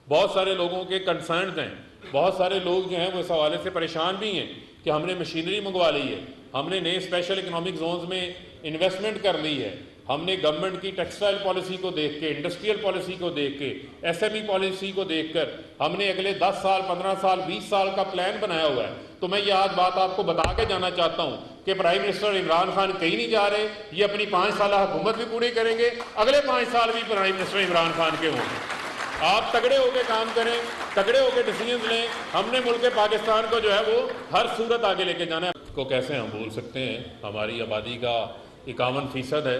بہت سارے لوگوں کے کنسرنز ہیں، بہت سارے لوگ جو ہیں وہ اس حوالے سے پریشان بھی ہیں کہ ہم نے مشینری منگوا لی ہے، ہم نے نئے اسپیشل اکنامک زونز میں انویسٹمنٹ کر لی ہے، ہم نے گورنمنٹ کی ٹیکسٹائل پالیسی کو دیکھ کے، انڈسٹریل پالیسی کو دیکھ کے، ایس ایم ای پالیسی کو دیکھ کر ہم نے اگلے 10 سال 15 سال 20 سال کا پلان بنایا ہوا ہے۔ تو میں یہ آج بات آپ کو بتا کے جانا چاہتا ہوں کہ پرائم منسٹر عمران خان کہیں نہیں جا رہے، یہ اپنی 5 سالہ حکومت بھی پوری کریں گے، اگلے 5 سال بھی پرائم منسٹر عمران خان کے ہوں گے۔ آپ تگڑے ہو کے کام کریں، تگڑے ہو کے ڈیسیژنز لیں، ہم نے ملک پاکستان کو جو ہے وہ ہر صورت آگے لے کے جانا ہے۔ کو کیسے ہم بول سکتے ہیں، ہماری آبادی کا 51% ہے،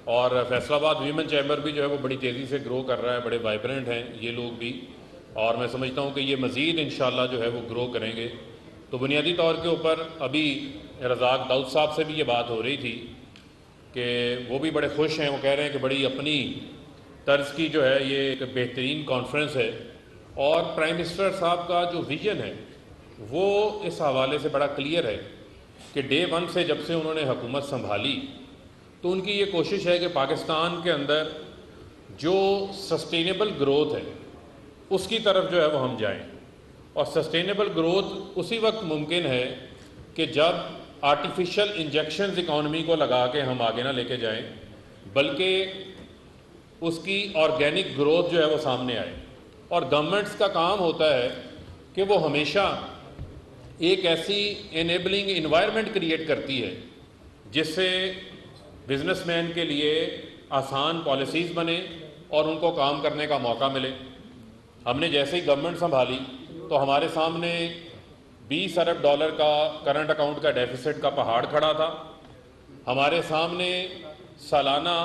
اور فیصل آباد ویمن چیمبر بھی جو ہے وہ بڑی تیزی سے گرو کر رہا ہے، بڑے وائبرنٹ ہیں یہ لوگ بھی، اور میں سمجھتا ہوں کہ یہ مزید انشاءاللہ جو ہے وہ گرو کریں گے۔ تو بنیادی طور کے اوپر ابھی رزاق داؤد صاحب سے بھی یہ بات ہو رہی تھی کہ وہ بھی بڑے خوش ہیں، وہ کہہ رہے ہیں کہ بڑی اپنی طرز کی جو ہے یہ ایک بہترین کانفرنس ہے، اور پرائم منسٹر صاحب کا جو ویژن ہے وہ اس حوالے سے بڑا کلیئر ہے کہ ڈے 1 سے جب سے انہوں نے حکومت سنبھالی تو ان کی یہ کوشش ہے کہ پاکستان کے اندر جو سسٹینیبل گروتھ ہے اس کی طرف جو ہے وہ ہم جائیں، اور سسٹینیبل گروتھ اسی وقت ممکن ہے کہ جب آرٹیفیشل انجیکشنز اکانومی کو لگا کے ہم آگے نہ لے کے جائیں، بلکہ اس کی آرگینک گروتھ جو ہے وہ سامنے آئے۔ اور گورنمنٹس کا کام ہوتا ہے کہ وہ ہمیشہ ایک ایسی انیبلنگ انوائرمنٹ کریٹ کرتی ہے جس سے بزنس مین کے لیے آسان پالیسیز بنے اور ان کو کام کرنے کا موقع ملے۔ ہم نے جیسے ہی گورنمنٹ سنبھالی تو ہمارے سامنے $20 ارب کا کرنٹ اکاؤنٹ کا ڈیفیسٹ کا پہاڑ کھڑا تھا، ہمارے سامنے سالانہ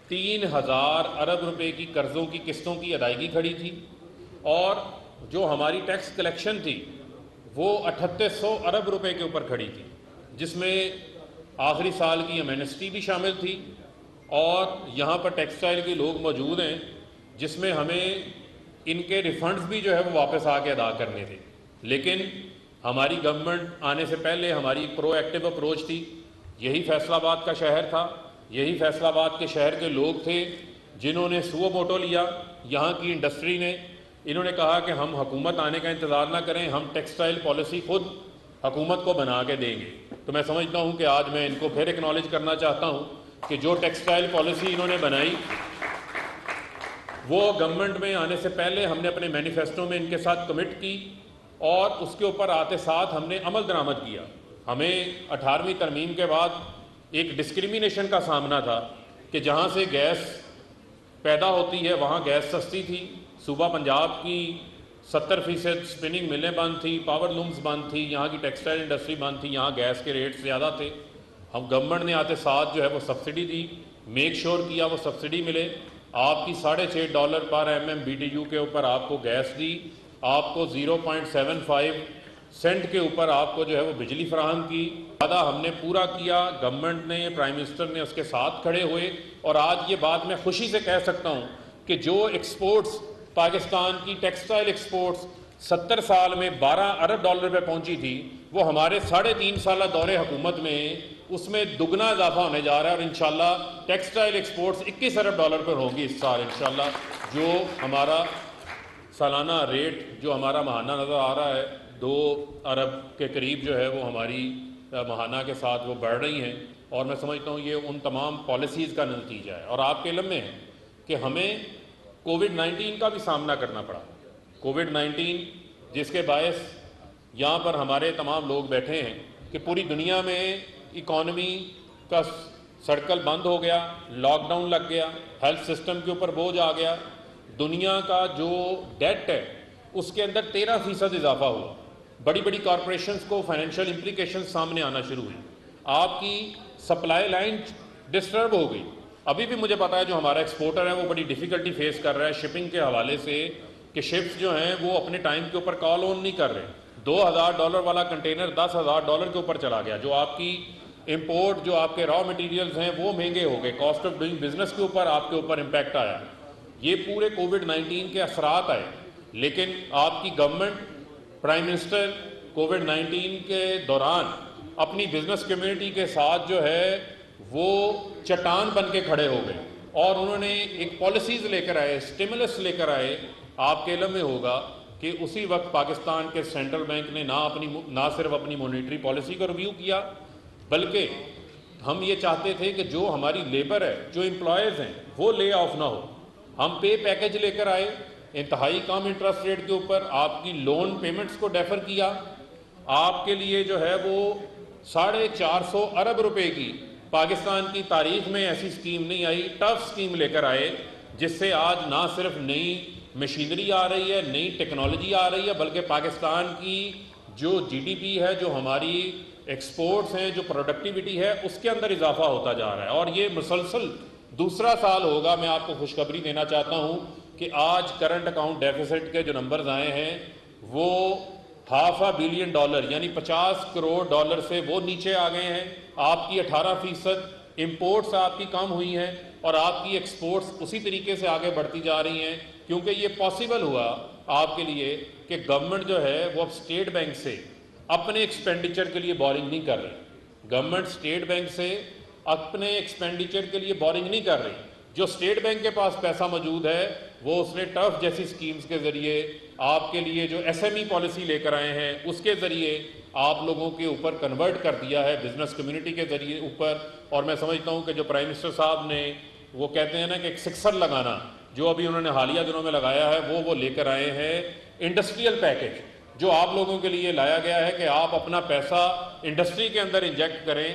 3000 ارب روپے کی قرضوں کی قسطوں کی ادائیگی کھڑی تھی، اور جو ہماری ٹیکس کلیکشن تھی وہ 3800 ارب روپے کے اوپر کھڑی تھی، جس میں آخری سال کی ایمنسٹی بھی شامل تھی، اور یہاں پر ٹیکسٹائل کے لوگ موجود ہیں جس میں ہمیں ان کے ریفنڈز بھی جو ہے وہ واپس آ کے ادا کرنے تھے۔ لیکن ہماری گورنمنٹ آنے سے پہلے ہماری ایک پرو ایکٹیو اپروچ تھی، یہی فیصل آباد کا شہر تھا، یہی فیصل آباد کے شہر کے لوگ تھے جنہوں نے سو موٹو لیا، یہاں کی انڈسٹری نے، انہوں نے کہا کہ ہم حکومت آنے کا انتظار نہ کریں، ہم ٹیکسٹائل پالیسی خود حکومت کو بنا کے دیں گے۔ تو میں سمجھتا ہوں کہ آج میں ان کو پھر اکنالج کرنا چاہتا ہوں کہ جو ٹیکسٹائل پالیسی انہوں نے بنائی وہ گورنمنٹ میں آنے سے پہلے ہم نے اپنے مینیفیسٹو میں ان کے ساتھ کمٹ کی، اور اس کے اوپر آتے ساتھ ہم نے عمل درآمد کیا۔ ہمیں 18ویں ترمیم کے بعد ایک ڈسکریمنیشن کا سامنا تھا کہ جہاں سے گیس پیدا ہوتی ہے وہاں گیس سستی تھی، صوبہ پنجاب کی 70% سپننگ ملیں بند تھی، پاور لومز بند تھی، یہاں کی ٹیکسٹائل انڈسٹری بند تھی، یہاں گیس کے ریٹ زیادہ تھے۔ ہم گورنمنٹ نے آتے ساتھ جو ہے وہ سبسڈی دی، میک شور کیا وہ سبسڈی ملے، آپ کی $6.5 پر MMBTU کے اوپر آپ کو گیس دی، آپ کو 0.75 سینٹ کے اوپر آپ کو جو ہے وہ بجلی فراہم کی۔ وعدہ ہم نے پورا کیا، گورنمنٹ نے، پرائم منسٹر نے اس کے ساتھ کھڑے ہوئے، اور آج یہ بات میں خوشی سے کہہ سکتا ہوں کہ جو ایکسپورٹس پاکستان کی ٹیکسٹائل ایکسپورٹس 70 سال میں $12 ارب پہ پہنچی تھی، وہ ہمارے 3.5 سالہ دور حکومت میں اس میں دگنا اضافہ ہونے جا رہا ہے، اور انشاءاللہ ٹیکسٹائل ایکسپورٹس $21 ارب پر ہوں گی اس سال انشاءاللہ۔ جو ہمارا سالانہ ریٹ جو ہمارا ماہانہ نظر آ رہا ہے 2 ارب کے قریب جو ہے وہ ہماری ماہانہ کے ساتھ وہ بڑھ رہی ہیں، اور میں سمجھتا ہوں یہ ان تمام پالیسیز کا نتیجہ ہے۔ اور آپ کے علم میں ہے کہ ہمیں کووڈ-19 کا بھی سامنا کرنا پڑا، کووڈ-19 جس کے باعث یہاں پر ہمارے تمام لوگ بیٹھے ہیں کہ پوری دنیا میں اکانومی کا سرکل بند ہو گیا، لاک ڈاؤن لگ گیا، ہیلتھ سسٹم کے اوپر بوجھ آ گیا، دنیا کا جو ڈیٹ ہے اس کے اندر 13% اضافہ ہوا، بڑی بڑی کارپوریشنز کو فائنینشیل امپلیکیشنز سامنے آنا شروع ہوئی، آپ کی سپلائی لائن ڈسٹرب ہو گئی۔ ابھی بھی مجھے پتا ہے جو ہمارا ایکسپورٹر ہے وہ بڑی ڈیفیکلٹی فیس کر رہا ہے شپنگ کے حوالے سے، کہ شپس جو ہیں وہ اپنے ٹائم کے اوپر کال آن نہیں کر رہے۔ $2,000 والا کنٹینر $10,000 کے اوپر چلا گیا، جو آپ کی امپورٹ، جو آپ کے را مٹیریلز ہیں وہ مہنگے ہو گئے، کاسٹ آف ڈوئنگ بزنس کے اوپر آپ کے اوپر امپیکٹ آیا۔ یہ پورے کووڈ-19 کے اثرات آئے، لیکن آپ کی گورنمنٹ، پرائم منسٹر کووڈ-19 کے دوران اپنی بزنس کمیونٹی کے ساتھ جو ہے وہ چٹان بن کے کھڑے ہو گئے، اور انہوں نے ایک پالیسیز لے کر آئے، اسٹیمولس لے کر آئے آپ کے علم میں ہوگا کہ اسی وقت پاکستان کے سینٹرل بینک نے نہ صرف اپنی مانیٹری پالیسی کا ریویو کیا، بلکہ ہم یہ چاہتے تھے کہ جو ہماری لیبر ہے، جو امپلائیز ہیں، وہ لے آف نہ ہو۔ ہم پے پیکج لے کر آئے، انتہائی کم انٹرسٹ ریٹ کے اوپر آپ کی لون پیمنٹس کو ڈیفر کیا۔ آپ کے لیے جو ہے وہ 450 ارب روپے کی پاکستان کی تاریخ میں ایسی سکیم نہیں آئی، ٹف سکیم لے کر آئے، جس سے آج نہ صرف نئی مشینری آ رہی ہے، نئی ٹیکنالوجی آ رہی ہے، بلکہ پاکستان کی جو جی ڈی پی ہے، جو ہماری ایکسپورٹس ہیں، جو پروڈکٹیوٹی ہے، اس کے اندر اضافہ ہوتا جا رہا ہے۔ اور یہ مسلسل دوسرا سال ہوگا۔ میں آپ کو خوشخبری دینا چاہتا ہوں کہ آج کرنٹ اکاؤنٹ ڈیفیسٹ کے جو نمبرز آئے ہیں وہ $500 بلین یعنی 50 کروڑ ڈالر سے وہ نیچے آ گئے ہیں۔ آپ کی 18% امپورٹس آپ کی کم ہوئی ہیں، اور آپ کی ایکسپورٹس اسی طریقے سے آگے بڑھتی جا رہی ہیں، کیونکہ یہ پاسبل ہوا آپ کے لیے کہ گورنمنٹ جو ہے وہ اب اسٹیٹ بینک سے اپنے ایکسپینڈیچر کے لیے بورنگ نہیں کر رہی۔ گورنمنٹ اسٹیٹ بینک سے اپنے ایکسپینڈیچر کے لیے بورنگ نہیں کر رہی۔ جو اسٹیٹ بینک کے پاس پیسہ موجود ہے وہ اس نے ٹف جیسی سکیمز کے ذریعے آپ کے لیے جو ایس ایم ای پالیسی لے کر آئے ہیں اس کے ذریعے آپ لوگوں کے اوپر کنورٹ کر دیا ہے، بزنس کمیونٹی کے ذریعے اوپر۔ اور میں سمجھتا ہوں کہ جو پرائم منسٹر صاحب نے وہ کہتے ہیں نا کہ ایک سکسر لگانا، جو ابھی انہوں نے حالیہ دنوں میں لگایا ہے، وہ لے کر آئے ہیں انڈسٹریل پیکج، جو آپ لوگوں کے لیے لایا گیا ہے کہ آپ اپنا پیسہ انڈسٹری کے اندر انجیکٹ کریں،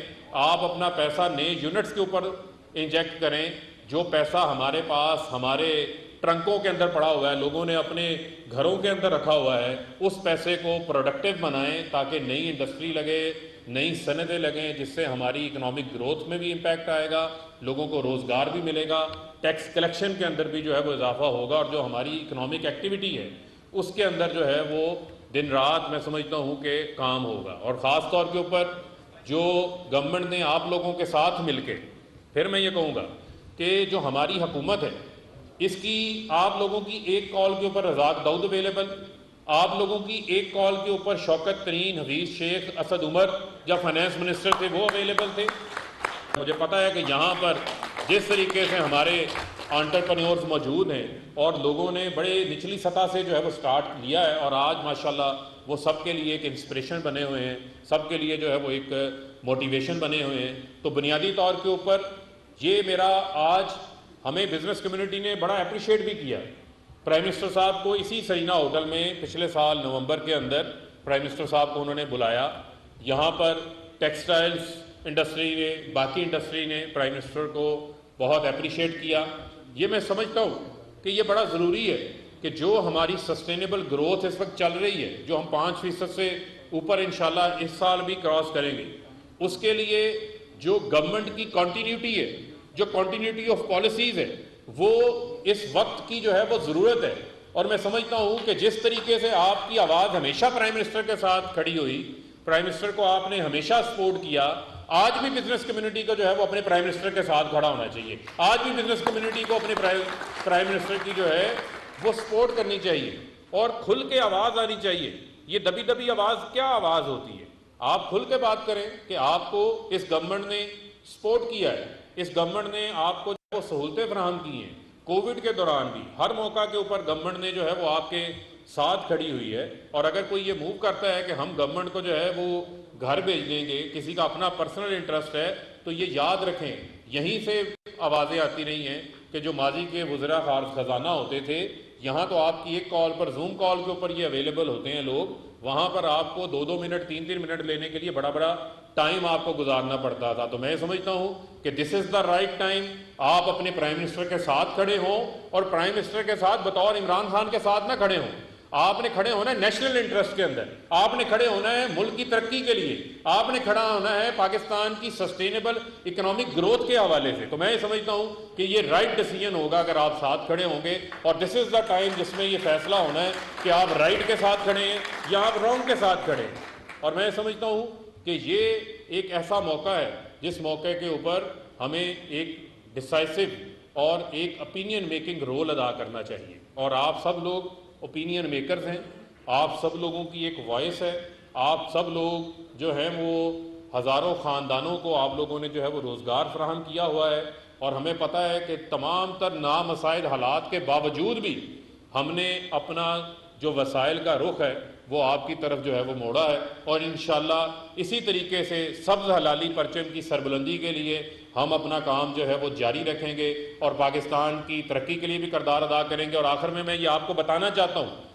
آپ اپنا پیسہ نئے یونٹس کے اوپر انجیکٹ کریں۔ جو پیسہ ہمارے پاس ہمارے ٹرنکوں کے اندر پڑا ہوا ہے، لوگوں نے اپنے گھروں کے اندر رکھا ہوا ہے، اس پیسے کو پروڈکٹیو بنائیں تاکہ نئی انڈسٹری لگے، نئی صنعتیں لگیں، جس سے ہماری اکنامک گروتھ میں بھی امپیکٹ آئے گا، لوگوں کو روزگار بھی ملے گا، ٹیکس کلیکشن کے اندر بھی جو ہے وہ اضافہ ہوگا، اور جو ہماری اکنامک ایکٹیویٹی ہے اس کے اندر جو ہے وہ دن رات میں سمجھتا ہوں کہ کام ہوگا۔ اور خاص طور کے اوپر جو گورنمنٹ نے آپ لوگوں کے ساتھ مل کے، پھر میں یہ کہوں گا کہ جو ہماری حکومت ہے اس کی آپ لوگوں کی ایک کال کے اوپر رزاق داؤد اویلیبل، آپ لوگوں کی ایک کال کے اوپر شوکت ترین، حفیظ شیخ، اسد عمر جب فائنانس منسٹر تھے وہ اویلیبل تھے۔ مجھے پتہ ہے کہ یہاں پر جس طریقے سے ہمارے انٹرپرینورز موجود ہیں اور لوگوں نے بڑے نچلی سطح سے جو ہے وہ سٹارٹ لیا ہے، اور آج ماشاءاللہ وہ سب کے لیے ایک انسپریشن بنے ہوئے ہیں، سب کے لیے جو ہے وہ ایک موٹیویشن بنے ہوئے ہیں۔ تو بنیادی طور کے اوپر یہ میرا آج ہمیں بزنس کمیونٹی نے بڑا اپریشیٹ بھی کیا۔ پرائم منسٹر صاحب کو اسی سرینا ہوٹل میں پچھلے سال نومبر کے اندر پرائم منسٹر صاحب کو انہوں نے بلایا، یہاں پر ٹیکسٹائلز انڈسٹری نے، باقی انڈسٹری نے پرائم منسٹر کو بہت اپریشیٹ کیا۔ یہ میں سمجھتا ہوں کہ یہ بڑا ضروری ہے کہ جو ہماری سسٹینیبل گروتھ اس وقت چل رہی ہے، جو ہم 5% سے اوپر انشاءاللہ اس سال بھی کراس کریں گے، اس کے لیے جو گورنمنٹ کی کنٹینیوٹی ہے، جو کنٹینیوٹی آف پالیسیز ہے، وہ اس وقت کی جو ہے وہ ضرورت ہے۔ اور میں سمجھتا ہوں کہ جس طریقے سے آپ کی آواز ہمیشہ پرائم منسٹر کے ساتھ کھڑی ہوئی، پرائم منسٹر کو آپ نے ہمیشہ سپورٹ کیا، آج بھی بزنس کمیونٹی کو جو ہے وہ اپنے پرائم منسٹر کے ساتھ کھڑا ہونا چاہیے۔ آج بھی بزنس کمیونٹی کو اپنے پرائم منسٹر کی جو ہے وہ سپورٹ کرنی چاہیے اور کھل کے آواز آنی چاہیے۔ یہ دبی دبی آواز کیا آواز ہوتی ہے؟ آپ کھل کے بات کریں کہ آپ کو اس گورنمنٹ نے سپورٹ کیا ہے، اس گورنمنٹ نے آپ کو جو سہولتیں فراہم کی ہیں، کووڈ کے دوران بھی ہر موقع کے اوپر گورنمنٹ نے جو ہے وہ آپ کے ساتھ کھڑی ہوئی ہے۔ اور اگر کوئی یہ موو کرتا ہے کہ ہم گورنمنٹ کو جو ہے وہ گھر بھیج دیں گے، کسی کا اپنا پرسنل انٹرسٹ ہے، تو یہ یاد رکھیں یہیں سے آوازیں آتی رہی ہیں کہ جو ماضی کے وزراء خزانہ ہوتے تھے، یہاں تو آپ کی ایک کال پر، زوم کال کے اوپر یہ اویلیبل ہوتے ہیں لوگ، وہاں پر آپ کو 2 منٹ 3 منٹ لینے کے لیے بڑا بڑا ٹائم آپ کو گزارنا پڑتا تھا۔ تو میں سمجھتا ہوں کہ دس از دا رائٹ ٹائم، آپ اپنے پرائم منسٹر کے ساتھ کھڑے ہوں، اور پرائم منسٹر کے ساتھ بطور عمران خان کے ساتھ نہ کھڑے ہوں۔ آپ نے کھڑے ہونا ہے نیشنل انٹرسٹ کے اندر، آپ نے کھڑے ہونا ہے ملک کی ترقی کے لیے، آپ نے کھڑا ہونا ہے پاکستان کی سسٹینیبل اکنامک گروتھ کے حوالے سے۔ تو میں یہ سمجھتا ہوں کہ یہ رائٹ ڈیسیجن ہوگا اگر آپ ساتھ کھڑے ہوں گے، اور دس از دا ٹائم جس میں یہ فیصلہ ہونا ہے کہ آپ رائٹ کے ساتھ کھڑے ہیں یا آپ رانگ کے ساتھ کھڑے ہیں۔ اور میں سمجھتا ہوں کہ یہ ایک ایسا موقع ہے جس موقع کے اوپر ہمیں ایک ڈیسائسو اور ایک اپینین میکنگ رول ادا کرنا چاہیے، اور آپ سب لوگ اوپینین میکرز ہیں، آپ سب لوگوں کی ایک وائس ہے، آپ سب لوگ جو ہیں وہ ہزاروں خاندانوں کو آپ لوگوں نے جو ہے وہ روزگار فراہم کیا ہوا ہے، اور ہمیں پتہ ہے کہ تمام تر نامساعد حالات کے باوجود بھی ہم نے اپنا جو وسائل کا رخ ہے وہ آپ کی طرف جو ہے وہ موڑا ہے، اور انشاءاللہ اسی طریقے سے سبز حلالی پرچم کی سربلندی کے لیے ہم اپنا کام جو ہے وہ جاری رکھیں گے اور پاکستان کی ترقی کے لیے بھی کردار ادا کریں گے۔ اور آخر میں یہ آپ کو بتانا چاہتا ہوں